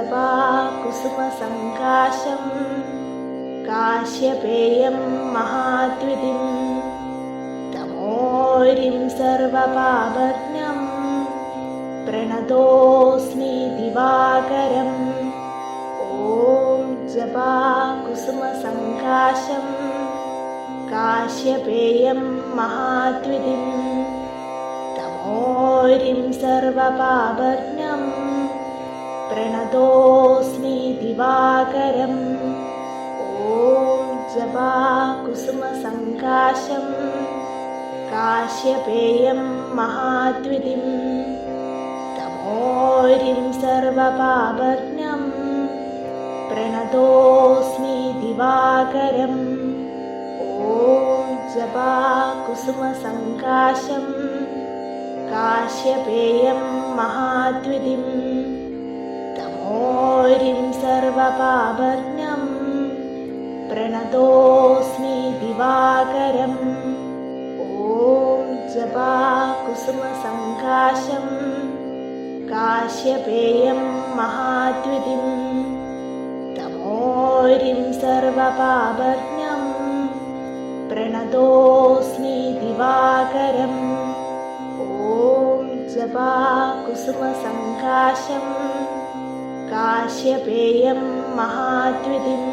ജപാകുസുമസങ്കാശം കാശ്യപേയം മഹാദ്വിതിം തമോരിം സർവപാപജ്ഞം പ്രണതോസ്മി ദിവാകരം. ഓം ജപാകുസുമസങ്കാശം കാശ്യപേയം മഹാദ്വിതിം തമോരിം സർവപാപജ്ഞം പ്രണതോസ്മി ദിവാകരം. ഓം ജപാകുസുമസങ്കാശം കാശ്യപേയം മഹാദ്വിതിം തമോരിം സർവപാപജ്ഞം പ്രണതോസ്മി ദിവാകരം. ഓം ജപാകുസുമസങ്കാശം കാശ്യപേയം മഹാദ്വിതിം തമോരിം സർവപാപജ്ഞം പ്രണതോസ്മി ദിവാകരം. ഓം ജപാകുസുമസങ്കാശം കാശ്യപേയം മഹാദ്വിതിം തമോരിം സർവപാപജ്ഞം പ്രണതോസ്മി ദിവാകരം. ഓം ജപാകുസുമസങ്കാശം കാശ്യപേയം മഹാദ്വിതിം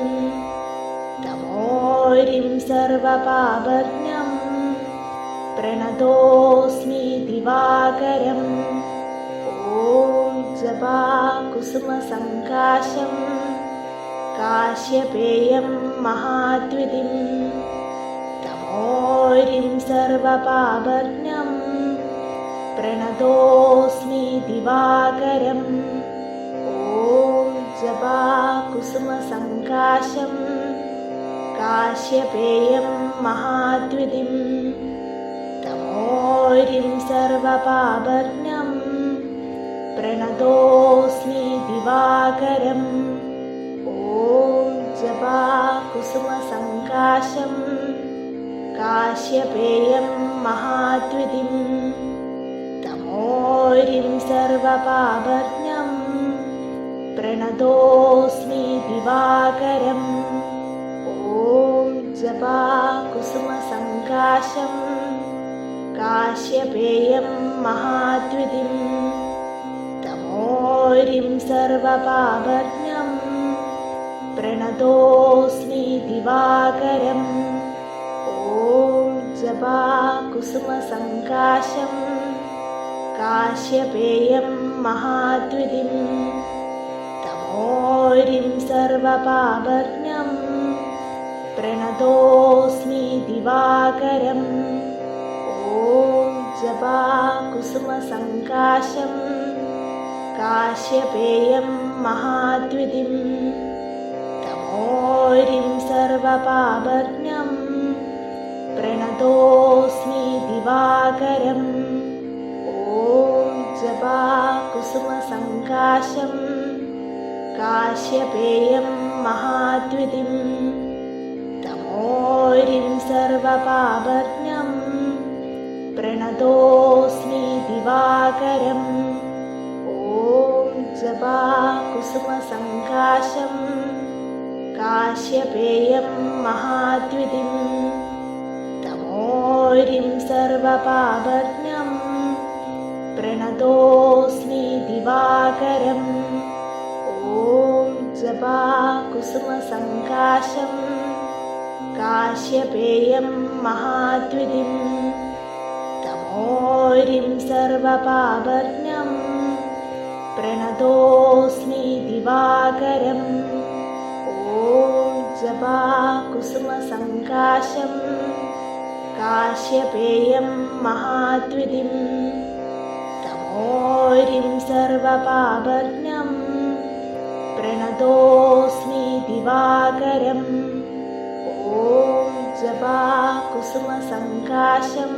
തമോരിം സർവപാപജ്ഞം പ്രണതോസ്മി ദിവാകരം. ഓം ജപാകുസുമസങ്കാശം കാശ്യപേയം മഹാദ്വിതിം തമോരിം സർവപാപജ്ഞം പ്രണതോസ്മി ദിവാകരം. ഓം ജപാകുസുമസങ്കാശം കാശ്യപേയം മഹാദ്വിതിം തമോരിം സർവപാപജ്ഞം പ്രണതോസ്മി ദിവാകരം. ഓം ജപാകുസുമസങ്കാശം കാശ്യപേയം മഹാദ്വിതിം തമോരിം സർവപാപജ്ഞം പ്രണതോസ്മി ദിവാകരം. ഓം ജപാകുസുമസങ്കാശം കാശ്യപേയം മഹാദ്വിതിം തമോരിം സർവപാപജ്ഞം പ്രണതോസ്മി ദിവാകരം. ഓം ജപാകുസുമസങ്കാശം കാശ്യപേയം മഹാദ്വിതിം തമോരിം സർവപാപജ്ഞം പ്രണതോസ്മി ദിവാകരം. ഓം ജപാകുസുമസങ്കാശം കാശ്യപേയം മഹാദ്വിതിം തമോരിം സർവപാപജ്ഞം പ്രണതോസ്മി ദിവാകരം. ഓം ജപാകുസുമസങ്കാശം കാശ്യപേയം മഹാദ്വിതിം തമോരിം സർവപാപജ്ഞം പ്രണതോസ്മി ദിവാകരം. ഓം ജപാകുസുമസങ്കാശം കാശ്യപേയം മഹാദ്വിതിം തമോരിം സർവപാപജ്ഞം പ്രണതോസ്മി ദിവാകരം. ഓം ജപാകുസുമസങ്കാശം കാശ്യപേയം മഹാദ്വിതിം തമോരിം സർവപാപജ്ഞം പ്രണതോസ്മി ദിവാകരം. ഓം ജപാകുസുമസങ്കാശം കാശ്യപേയം മഹാദ്വിതിം തമോരിം സർവപാപജ്ഞം പ്രണതോസ്മി ദിവാകരം. ഓം ജപാകുസുമസങ്കാശം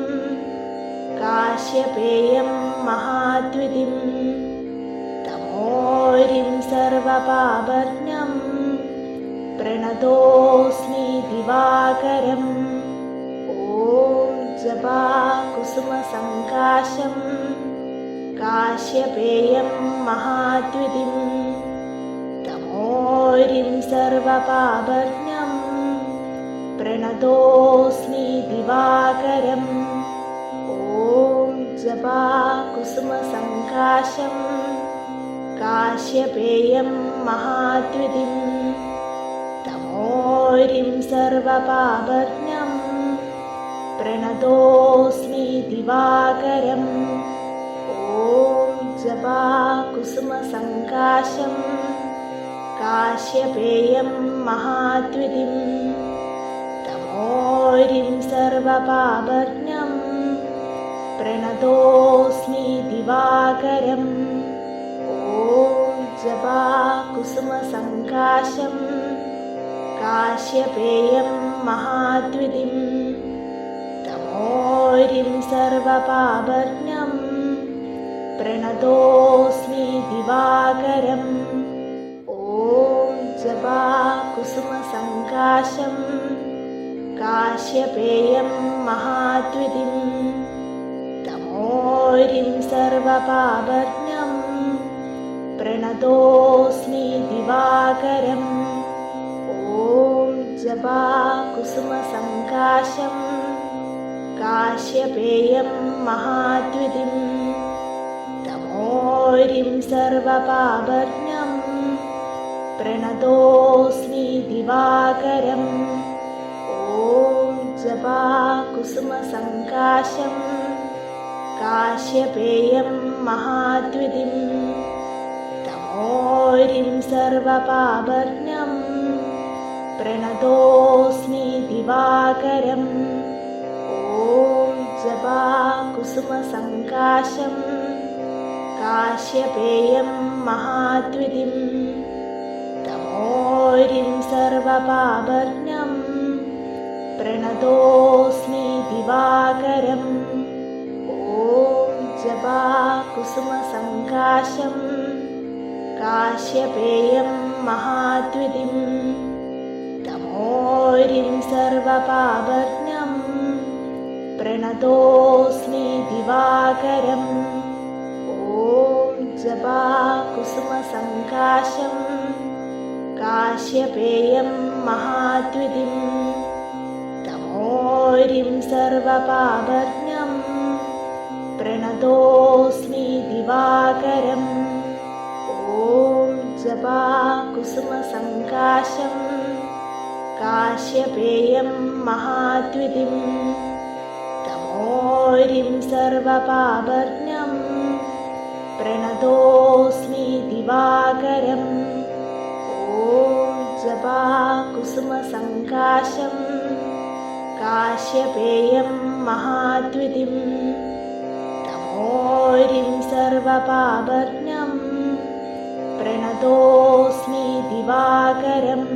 കാശ്യപേയം മഹാദ്വിതിം തമോരിം സർവപാപജ്ഞം പ്രണതോസ്മി ദിവാകരം. ഓം ജപാകുസുമസങ്കാശം കാശ്യപേയം മഹാദ്വിതിം तमोरिं सर्वपापज्ञं प्रणतोऽस्मि दिवाकरम् ॐ जपाकुसुमसङ्काशं काश्यपेयं महाद्युतिं तमोरिं सर्वपापज्ञं प्रणतोऽस्मि दिवाकरम् ॐ जपाकुसुमसङ्काशं काश्यपेयं महाद्युतिं तमोरिं सर्वपापज्ञं प्रणतोऽस्मि दिवाकरम् ॐ जपाकुसुमसङ्काशं काश्यपेयं महाद्युतिं तमोरिं सर्वपापज्ञं प्रणतोऽस्मि दिवाकरम् ॐ जपाकुसुमसङ्काशं काश्यपेयं महाद्युतिं तमोरिं सर्वपापज्ञं प्रणतोऽस्मि दिवाकरम् ॐ जपाकुसुमसङ्काशं काश्यपेयं महाद्युतिं तमोरिं सर्वपापज्ञं प्रणतोऽस्मि दिवाकरम् ॐ जपाकुसुमसङ्काशं काश्यपेयं महाद्युतिं तमोरिं सर्वपापज्ञं प्रणतोऽस्मि दिवाकरम् ॐ जपाकुसुमसङ्काशं काश्यपेयं महाद्युतिं तमोरिं सर्वपापज्ञं प्रणतोऽस्मि दिवाकरम् ॐ जपाकुसुमसङ्काशं काश्यपेयं महाद्युतिं तमोरिं सर्वपापज्ञं प्रणतोऽस्मि दिवाकरम् ॐ जपाकुसुमसङ्काशं काश्यपेयं महाद्युतिं तमोरिं सर्वपापज्ञं प्रणतोऽस्मि दिवाकरम् ॐ जपाकुसुमसङ्काशं काश्यपेयं महाद्युतिं तमोरिं सर्वपापज्ञं प्रणतोऽस्मि दिवाकरम् ॐ जपाकुसुमसङ्काशं काश्यपेयं महाद्युतिं तमोरिं सर्वपापज्ञं प्रणतोऽस्मि दिवाकरम्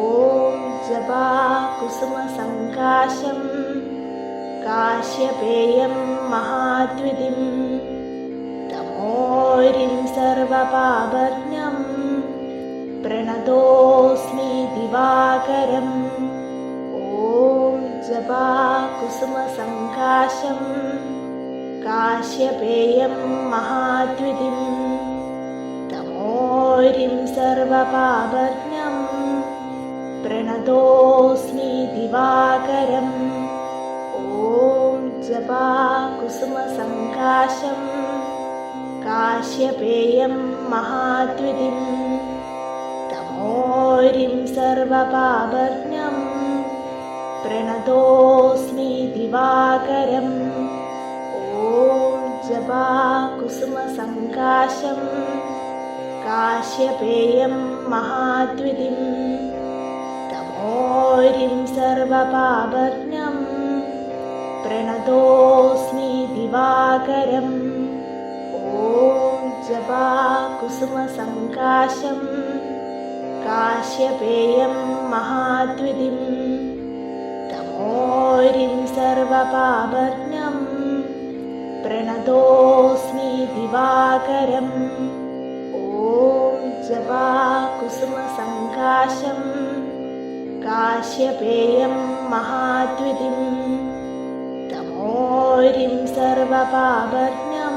ॐ जपाकुसुमसङ्काशं काश्यपेयं महाद्युतिं तमोरिं सर्वपापज्ञं प्रणतोऽस्मि दिवाकरम् ॐ जपाकुसुमसङ्काशं काश्यपेयं महाद्युतिं तमोरिं सर्वपापज्ञं प्रणतोऽस्मि दिवाकरम् ॐ जपाकुसुमसङ्काशं काश्यपेयं महाद्युतिं तमोरिं सर्वपापज्ञं प्रणतोऽस्मि दिवाकरम् ॐ जपाकुसुमसङ्काशं काश्यपेयं महाद्युतिं तमोरिं सर्वपापज्ञं प्रणतोऽस्मि दिवाकरम् ॐ जपाकुसुमसङ्काशं काश्यपेयं महाद्युतिं तमोरिं सर्वपापज्ञं प्रणतोऽस्मि दिवाकरम् ॐ जपाकुसुमसङ्काशं काश्यपेयं महाद्युतिं तमोरिं सर्वपापज्ञं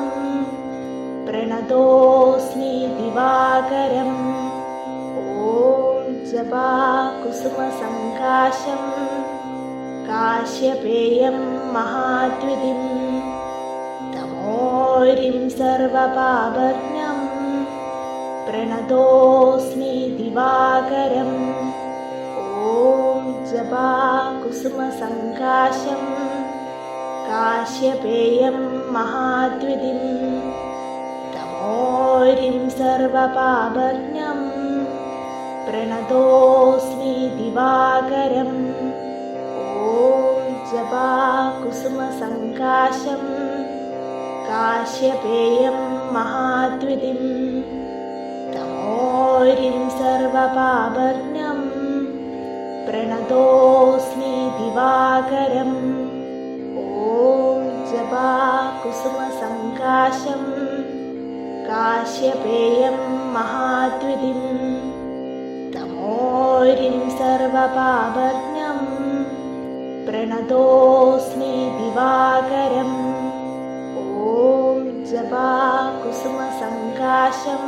प्रणतोऽस्मि दिवाकरम् ॐ ജപാകുസുമസങ്കാശം കാശ്യപേയം മഹാദ്വിതിം തമോരിം സർവപാപജ്ഞം പ്രണതോസ്മി ദിവാകരം. ഓം ജപാകുസുമസങ്കാശം കാശ്യപേയം മഹാദ്വിതിം തമോരിം സർവപാപജ്ഞം പ്രണതോസ്മി ദിവാകരം. ഓം ജപാകുസുമസങ്കാശം കാശ്യപേയം മഹാദ്വിതിം തമോരിം സർവപാപജ്ഞം പ്രണതോസ്മി ദിവാകരം. ഓം ജപാകുസുമസങ്കാശം കാശ്യപേയം മഹാദ്വിതിം തമോരിം സർവപാപജ്ഞം പ്രണതോസ്മി ദിവാകരം. ഓം ജപാകുസുമസങ്കാശം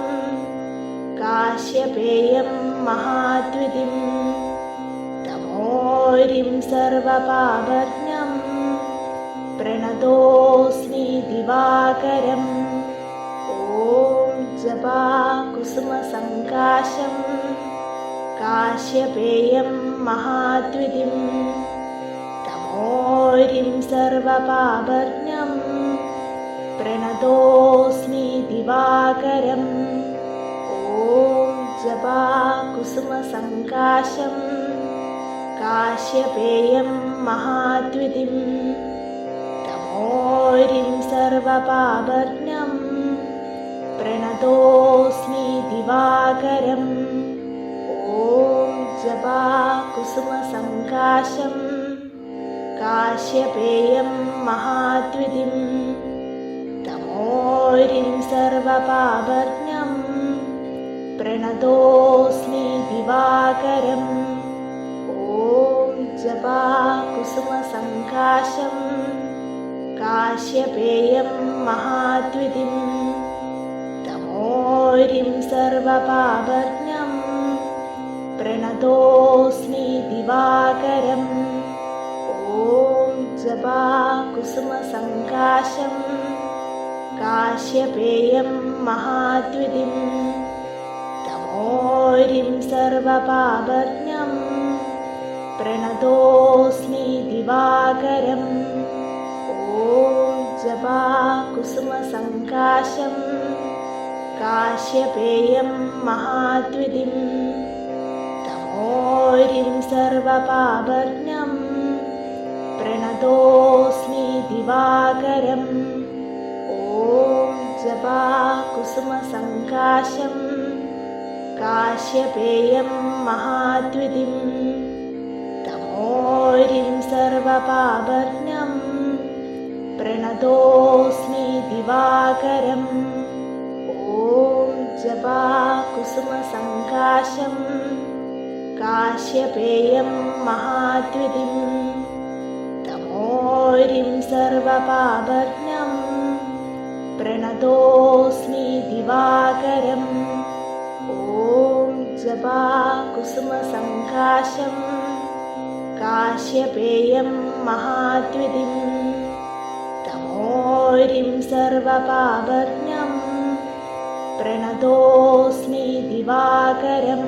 കാശ്യപേയം മഹാദ്വിതിം തമോരിം സർവപാപജ്ഞം പ്രണതോസ്മി ദിവാകരം. ഓം ജപാകുസുമസങ്കാശം കാശ്യപേയം മഹാദ്വിതിം തമോരിം സർവപാപജ്ഞം പ്രണതോസ്മി ദിവാകരം. ഓം ജപാകുസുമസങ്കാശം കാശ്യപേയം മഹാദ്വിതിം തമോരിം സർവപാപജ്ഞം പ്രണതോസ്മി ദിവാകരം. ഓം ജപാകുസുമസങ്കാശം കാശ്യപേയം മഹാദ്വിതിം തമോരിം സർവപാപജ്ഞം പ്രണതോസ്മി ദിവാകരം. ഓം ജപാകുസുമസങ്കാശം കാശ്യപേയം മഹാദ്വിതിം തമോരിം സർവപാപജ്ഞം പ്രണതോസ്മി ദിവാകരം. ഓം ജപാകുസുമസങ്കാശം കാശ്യപേയം മഹാദ്വിതിം തമോരിം സർവപാപജ്ഞം പ്രണതോസ്മി ദിവാകരം. ഓം ജപാകുസുമസങ്കാശം കാശ്യപേയം മഹാദ്വിതിം തമോരിം സർവപാപജ്ഞം പ്രണതോസ്മി ദിവാകരം. ഓം ജപാകുസുമസങ്കാശം കാശ്യപേയം മഹാദ്വിതിം തമോരിം സർവപാപജ്ഞം പ്രണതോസ്മി ദിവാകരം. ഓം ജപാകുസുമസങ്കാശം കാശ്യപേയം മഹാദ്വിതിം തമോരിം സർവപാപജ്ഞം പ്രണതോസ്മി ദിവാകരം. ഓം ജപാകുസുമസങ്കാശം കാശ്യപേയം മഹാദ്വിതിം തമോരിം സർവപാപജ്ഞം പ്രണതോസ്മി ദിവാകരം.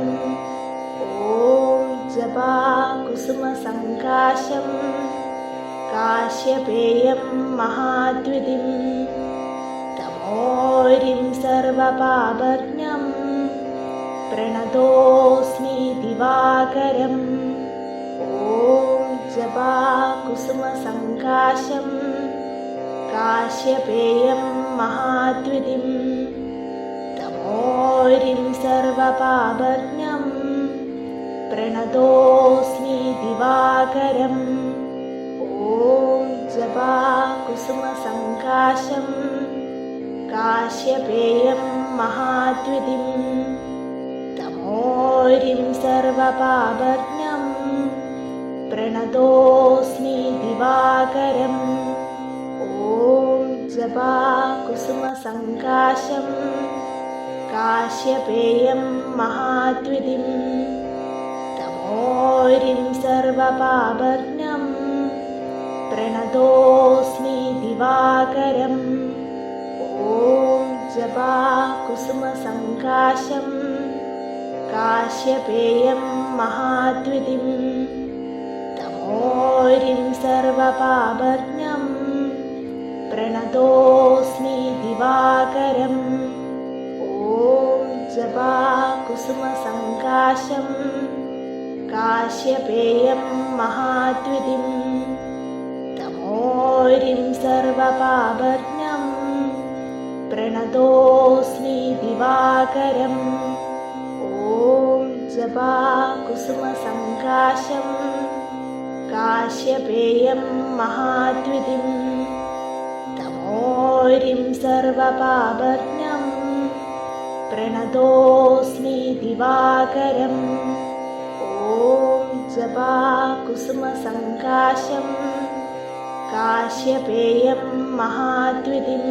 ഓം ജപാകുസുമസങ്കാശം കാശ്യപേയം മഹാദ്വിതിം തമോരിം സർവപാപജ്ഞം പ്രണതോസ്മി ദിവാകരം. ഓം ജപാകുസുമസങ്കാശം കാശ്യപേയം മഹാദ്വിതിം തമോരിം സർവപാപജ്ഞം പ്രണതോസ്മി ദിവാകരം. ഓം ജപാകുസുമസങ്കാശം കാശ്യപേയം മഹാദ്വിതിം തമോരിം സർവപാപജ്ഞം പ്രണതോസ്മി ദിവാകരം. ഓം ജപാകുസുമസങ്കാശം കാശ്യപേയം മഹാദ്വിതിം तमोरिं सर्वपापज्ञं प्रणतोऽस्मि दिवाकरम् ॐ जपाकुसुमसङ्काशं काश्यपेयं महाद्युतिं तमोरिं सर्वपापज्ञं प्रणतोऽस्मि दिवाकरम् ॐ जपाकुसुमसङ्काशं काश्यपेयं महाद्युतिं तमोरिं सर्वपापज्ञं प्रणतोऽस्मि दिवाकरम् ॐ जपाकुसुमसङ्काशं काश्यपेयं महाद्युतिं तमोरिं सर्वपापज्ञं प्रणतोऽस्मि दिवाकरम् ॐ जपाकुसुमसङ्काशं काश्यपेयं महाद्युतिं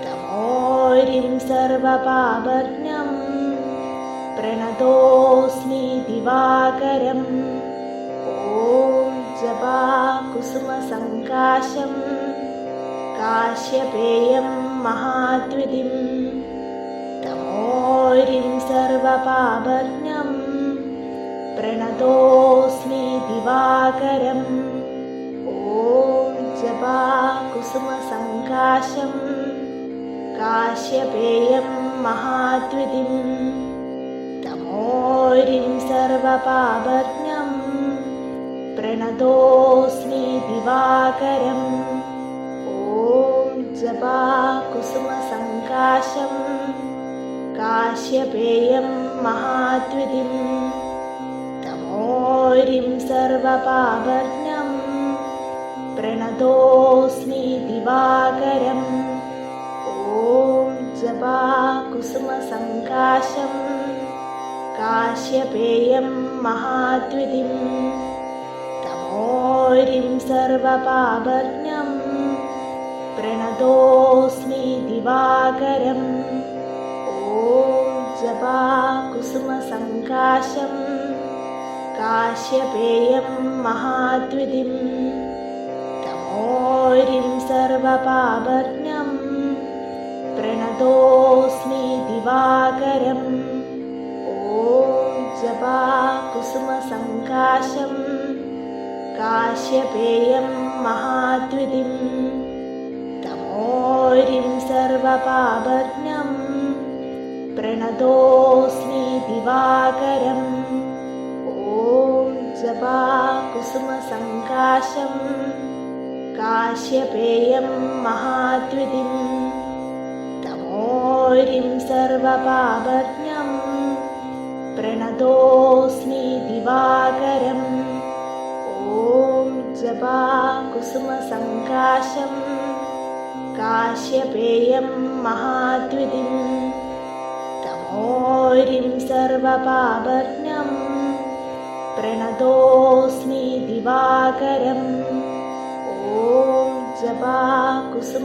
तमोरिं सर्वपापज्ञं प्रणतोऽस्मि दिवाकरम् ॐ जपाकुसुमसङ्काशं काश्यपेयं महाद्युतिं तमोरिं सर्वपापज्ञं प्रणतोऽस्मि दिवाकरम् ॐ जपाकुसुमसङ्काशं काश्यपेयं महाद्युतिं तमोरिं सर्वपापज्ञं प्रणतोऽस्मि दिवाकरम् ॐ जपाकुसुमसङ्काशं काश्यपेयं महाद्युतिं तमोरिं सर्वपापज्ञं प्रणतोऽस्मि दिवाकरम् ॐ जपाकुसुमसङ्काशं काश्यपेयं महाद्युतिं तमोरिं सर्वपापज्ञं प्रणतोऽस्मि दिवाकरम् ॐ जपाकुसुमसङ्काशं काश्यपेयं महाद्युतिं तमोरिं सर्वपापज्ञं प्रणतोऽस्मि दिवाकरम् ॐ जपाकुसुमसङ्काशं काश्यपेयं महाद्युतिं तमोरिं सर्वपापज्ञं प्रणतोऽस्मि दिवाकरम् ॐ जपाकुसुमसङ्काशं काश्यपेयं महाद्युतिं तमोरिं सर्वपापज्ञं प्रणतोऽस्मि दिवाकरम् ॐ जपाकुसुमसङ्काशं काश्यपेयं महाद्युतिं तमोरिं सर्वपापज्ञं प्रणतोऽस्मि दिवाकरम् ॐ जपाकुसुमसङ्काशं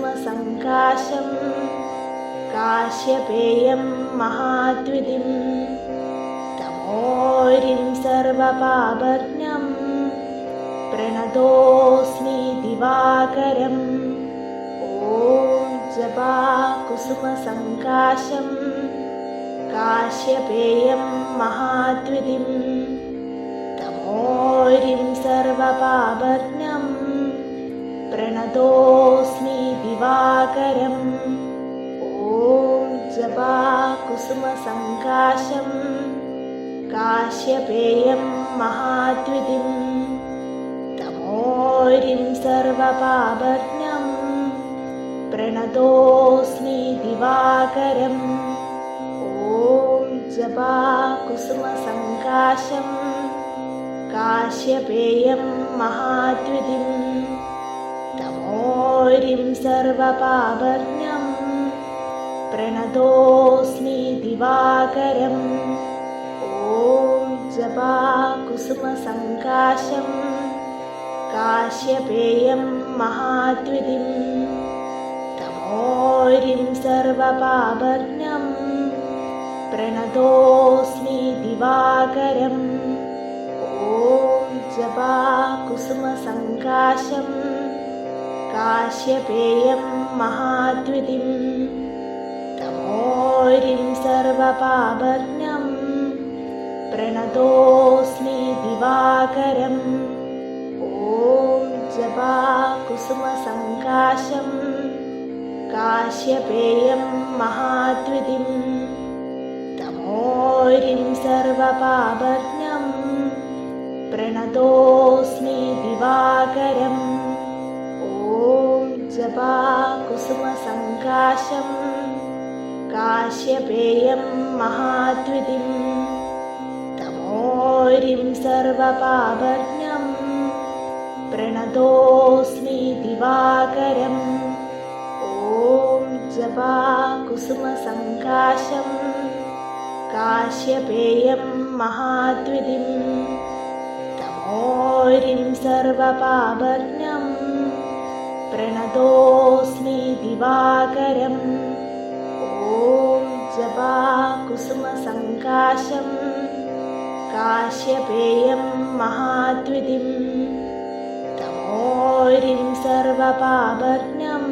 काश्यपेयं महाद्युतिं तमोरिं सर्वपापज्ञं प्रणतोऽस्मि दिवाकरम् ॐ जपाकुसुमसङ्काशं काश्यपेयं महाद्युतिं तमोरिं सर्वपापज्ञं प्रणतोऽस्मि दिवाकरम् ॐ जपाकुसुमसङ्काशं काश्यपेयं महाद्युतिं तमोरिं सर्वपापज्ञं प्रणतोऽस्मि दिवाकरम् ॐ जपाकुसुमसङ्काशं काश्यपेयं महाद्युतिं तमोरिं सर्वपापज्ञं प्रणतोऽस्मि दिवाकरम् ॐ जपाकुसुमसङ्काशं काश्यपेयं महाद्युतिं तमोरिं सर्वपापज्ञं प्रणतोऽस्मि दिवाकरम् ജപാകുസുമസങ്കാശം കാശ്യപേയം മഹാദ്യുതിം തമോരിം സർവപാപജ്ഞം പ്രണതോസ്മി ദിവാകരം. ഓം ജപാകുസുമസങ്കാശം കാശ്യപേയം മഹാദ്യുതിം തമോരിം സർവപാപജ്ഞം പ്രണതോസ്മി ദിവാകരം. ഓം ജപാകുസുമസങ്കാശം കാശ്യപേയം മഹാദ്യുതിം തമോരിം സർവപാപജ്ഞം പ്രണതോസ്മി ദിവാകരം. ഓം ജപാകുസുമസങ്കാശം കാശ്യപേയം മഹാദ്യുതിം തമോരിം സർവപാപജ്ഞം പ്രണതോസ്മി ദിവാകരം. ഓം ജപാകുസുമസങ്കാശം കാശ്യപേയം മഹാദ്യുതിം തമോരിം സർവപാപജ്ഞം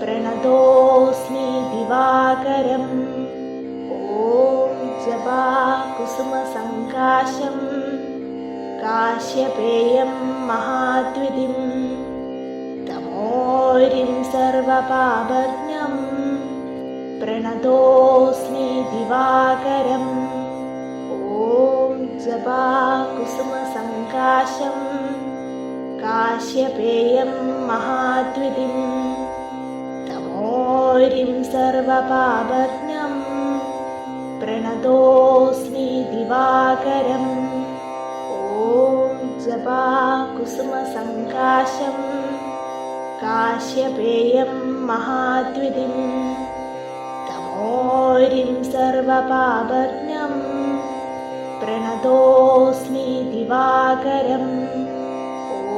പ്രണതോസ്മി ദിവാകരം. ഓം ജപാകുസുമസങ്കാശം കാശ്യപേയം മഹാദ്യുതിം തമോരിം സർവപാപജ്ഞം പ്രണതോസ്മി ദിവാകരം. ഓം ജപാകുസുമസങ്കാശം കാശ്യപേയം മഹാദ്യുതിം തമോരിം സർവപാപജ്ഞം പ്രണതോസ്മി ദിവാകരം. ഓം ജപാകുസുമസങ്കാശം കാശ്യപേയം മഹാദ്യുതിം തമോരിം സർവപാപജ്ഞം പ്രണതോസ്മി ദിവാകരം.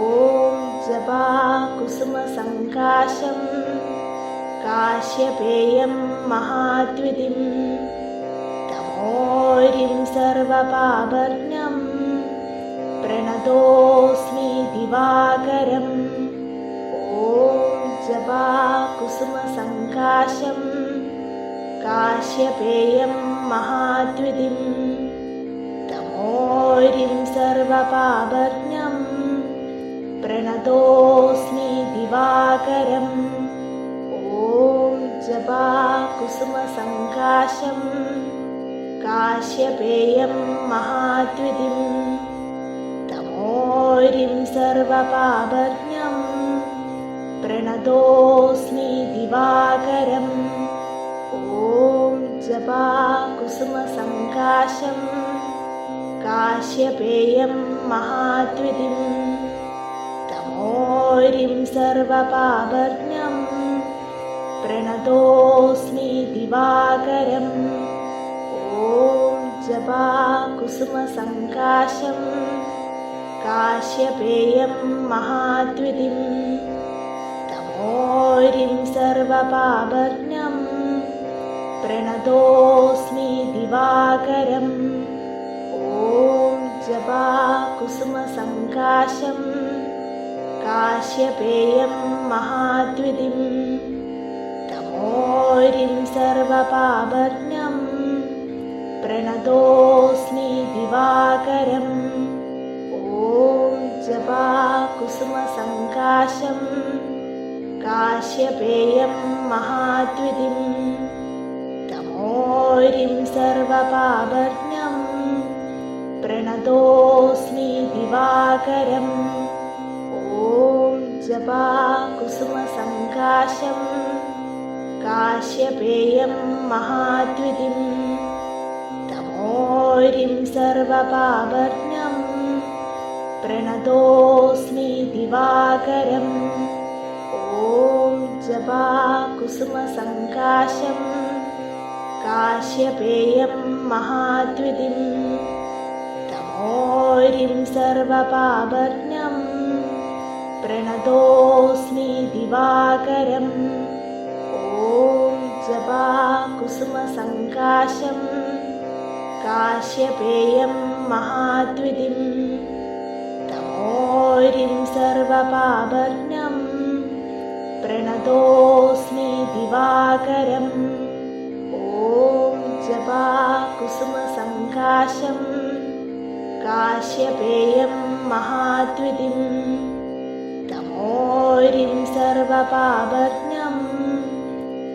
ഓം ജപാകുസുമസങ്കാശം കാശ്യപേയം മഹാദ്യുതിം തമോരിം സർവപാപജ്ഞം പ്രണതോസ്മി ദിവാകരം. ഓം ജപാകുസുമസങ്കാശം കാശ്യപേയം മഹാദ്യുതിം തമോരിം സർവപാപജ്ഞം പ്രണതോസ്മി ദിവാകരം. ഓം ജപാകുസുമസങ്കാശം കാശ്യപേയം മഹാദ്യുതിം തമോരിം സർവപാപജ്ഞം പ്രണതോസ്മി ദിവാകരം. ഓം ജപാകുസുമസങ്കാശം കാശ്യപേയം മഹാദ്യുതിം തമോരിം സർവപാപജ്ഞം പ്രണതോസ്മി ദിവാകരം. ഓം ജപാകുസുമസങ്കാശം കാശ്യപേയം മഹാദ്യുതിം തമോരിം സർവപാപജ്ഞം പ്രണതോസ്മി ദിവാകരം. ഓം ജപാകുസുമസങ്കാശം കാശ്യപേയം മഹാദ്യുതിം തമോരിം സർവപാപജ്ഞം പ്രണതോസ്മി ദിവാകരം. ഓം ജപാകുസുമസങ്കാശം കാശ്യപേയം മഹാദ്യുതിം തമോരിം സർവപാപജ്ഞം പ്രണതോസ്മി ദിവാകരം. ഓം ജപാകുസുമസങ്കാശം കാശ്യപേയം മഹാദ്യുതിം തമോരിം സർവപാപജ്ഞം പ്രണതോസ്മി ദിവാകരം. ഓം ജപാകുസുമസങ്കാശം കാശ്യപേയം മഹാദ്യുതിം തമോരിം സർവപാപജ്ഞം പ്രണതോസ്മി ദിവാകരം. ഓം ജപാകുസുമസങ്കാശം കാശ്യപേയം മഹാദ്യുതിം तमोरिं सर्वपापज्ञं प्रणतोऽस्मि दिवाकरम् ॐ जपाकुसुमसङ्काशं काश्यपेयं महाद्युतिं तमोरिं सर्वपापज्ञं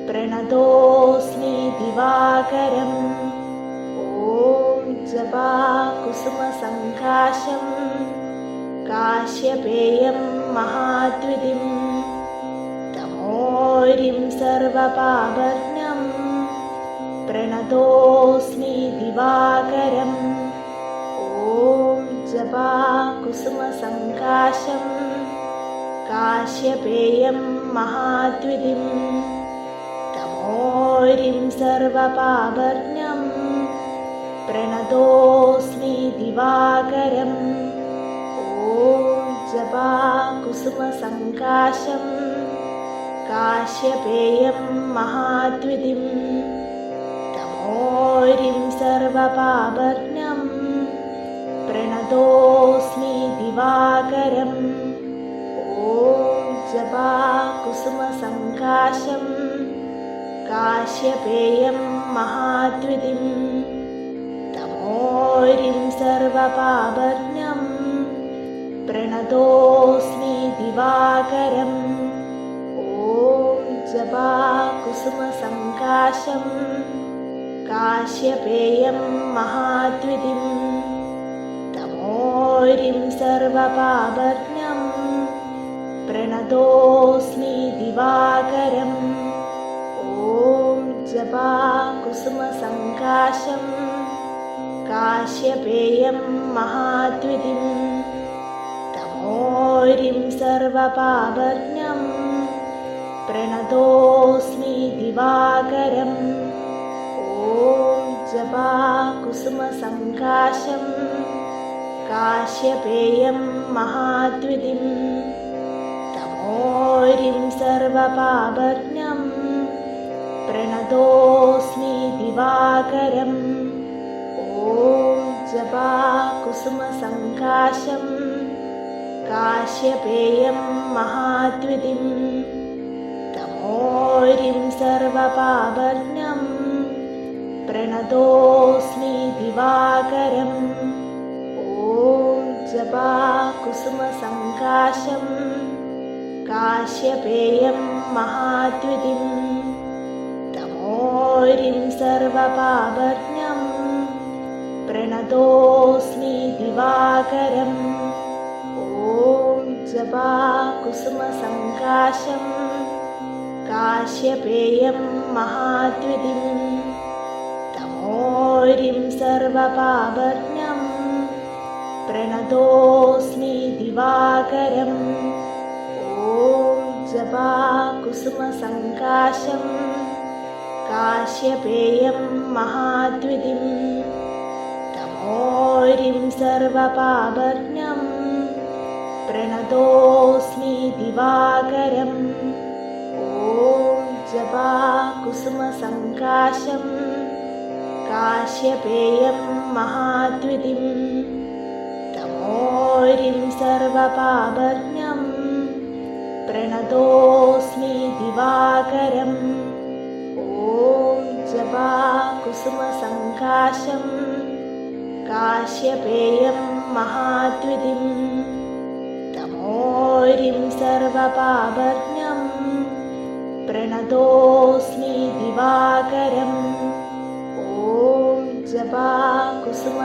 प्रणतोऽस्मि दिवाकरम् ॐ जपाकुसुमसङ्काशं काश्यपेयं महाद्युतिं तमोरिं सर्वपापज्ञं प्रणतोऽस्मि दिवाकरम् ॐ जपाकुसुमसङ्काशं काश्यपेयं महाद्युतिं तमोरिं सर्वपापज्ञं प्रणतोऽस्मि दिवाकरम् ॐ जपाकुसुमसङ्काशं काश्यपेयं महाद्युतिं तमोरिं सर्वपापज्ञं प्रणतोऽस्मि दिवाकरम् ॐ जपाकुसुमसङ्काशं काश्यपेयं महाद्युतिं तमोरिं सर्वपापज्ञं प्रणतोऽस्मि दिवाकरम् ॐ जपाकुसुमसङ्काशं काश्यपेयं महाद्युतिं तमोरिं सर्वपापज्ञं प्रणतोऽस्मि दिवाकरम् ॐ जपाकुसुमसङ्काशं काश्यपेयं महाद्युतिं तमोरिं सर्वपापज्ञं प्रणतोऽस्मि दिवाकरम् ॐ जपाकुसुमसङ्काशं काश्यपेयं महाद्युतिं तमोरिं सर्वपापज्ञं प्रणतोऽस्मि दिवाकरम् ॐ जपाकुसुमसङ्काशं काश्यपेयं महाद्युतिं तमोरिं सर्वपापज्ञं प्रणतोऽस्मि दिवाकरम् ॐ जपाकुसुमसङ्काशं काश्यपेयं महाद्युतिं तमोरिं सर्वपापज्ञं प्रणतोऽस्मि दिवाकरम् ॐ जपाकुसुमसङ्काशं काश्यपेयं महाद्युतिं तमोरिं सर्वपापज्ञं प्रणतोऽस्मि दिवाकरम् ॐ जपाकुसुमसङ्काशं काश्यपेयं महाद्युतिं तमोरिं सर्वपापज्ञं प्रणतोऽस्मि दिवाकरम् ॐ जपाकुसुमसङ्काशं काश्यपेयं महाद्युतिं तमोरिं सर्वपापज्ञं प्रणतोऽस्मि दिवाकरम् ॐ जपाकुसुमसङ्काशं काश्यपेयं महाद्युतिं तमोरिं सर्वपापज्ञं प्रणतोऽस्मि दिवाकरम् ॐ जपाकुसुमसङ्काशं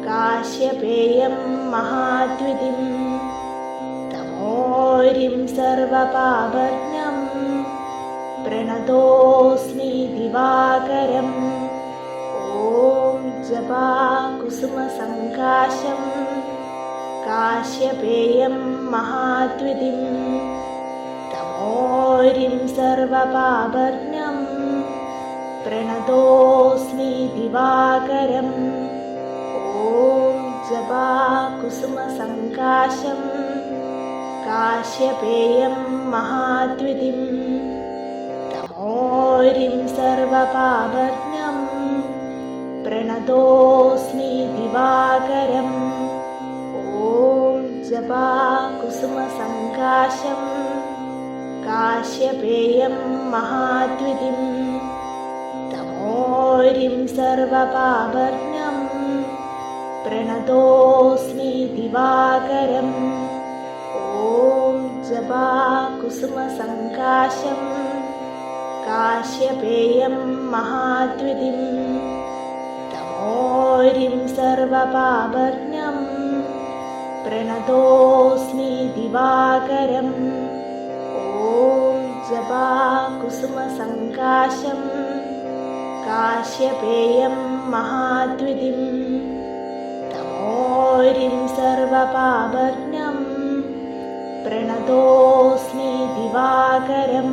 काश्यपेयं महाद्युतिं तमोरिं सर्वपापज्ञं प्रणतोऽस्मि दिवाकरम् ॐ जपाकुसुमसङ्काशं काश्यपेयं महाद्युतिं तमोरिं सर्वपापज्ञं प्रणतोऽस्मि दिवाकरम् ॐ जपाकुसुमसङ्काशं काश्यपेयं महाद्युतिं तमोरिं सर्वपापज्ञं प्रणतोऽस्मि दिवाकरम् ॐ ജപാകുസുമസങ്കാശം കാശ്യപേയം മഹാദ്വിതിം തമോരിം സർവപാപർണ്യം പ്രണതോസ്മി ദിവാകരം. ഓം ജപാകുസുമസങ്കാശം കാശ്യപേയം മഹാദ്വിതിം തമോരിം സർവപാപർണ്യം പ്രണതോസ്മി ദിവാകരം. ഓം ജപാകുസുമസങ്കാശം കാശ്യപേയം മഹാദ്വിതിം തമോരിം സർവപാപർണ്യം പ്രണതോസ്മി ദിവാകരം.